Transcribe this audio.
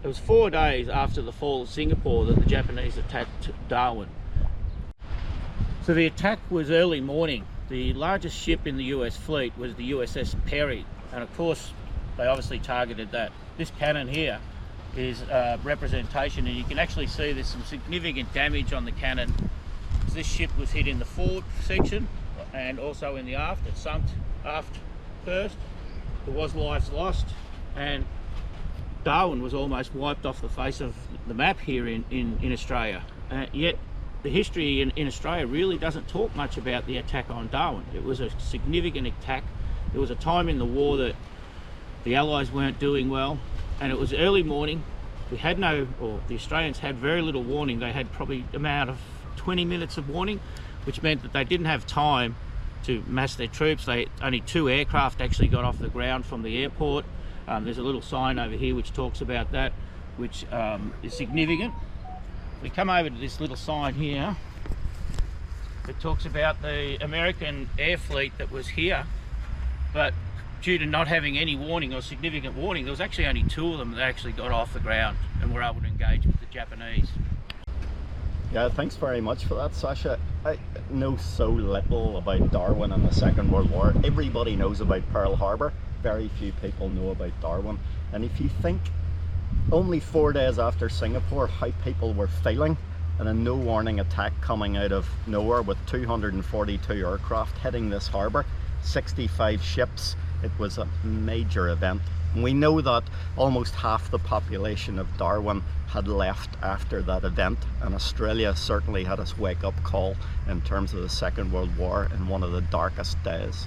It was 4 days after the fall of Singapore that the Japanese attacked Darwin. So the attack was early morning. The largest ship in the US fleet was the USS Peary, and of course they obviously targeted that. This cannon here is a representation, and you can actually see there's some significant damage on the cannon. This ship was hit in the forward section and also in the aft. It sunk aft first. There was lives lost, and Darwin was almost wiped off the face of the map here in Australia. Yet the history in Australia really doesn't talk much about the attack on Darwin. It was a significant attack. There was a time in the war that the Allies weren't doing well, and it was early morning. We had the Australians had very little warning. They had probably amount of 20 minutes of warning, which meant that they didn't have time to mass their troops. Only 2 aircraft actually got off the ground from the airport. There's a little sign over here which talks about that, which is significant. We come over to this little sign here. It talks about the American Airfleet that was here, but due to not having any warning or significant warning, there was actually only 2 of them that actually got off the ground and were able to engage with the Japanese. Yeah, thanks very much for that, Sasha. I know so little about Darwin and the Second World War. Everybody knows about Pearl Harbour. Very few people know about Darwin. And if you think only 4 days after Singapore how people were feeling, and a no warning attack coming out of nowhere with 242 aircraft hitting this harbour, 65 ships, it was a major event. And we know that almost half the population of Darwin had left after that event, and Australia certainly had its wake-up call in terms of the Second World War in one of the darkest days.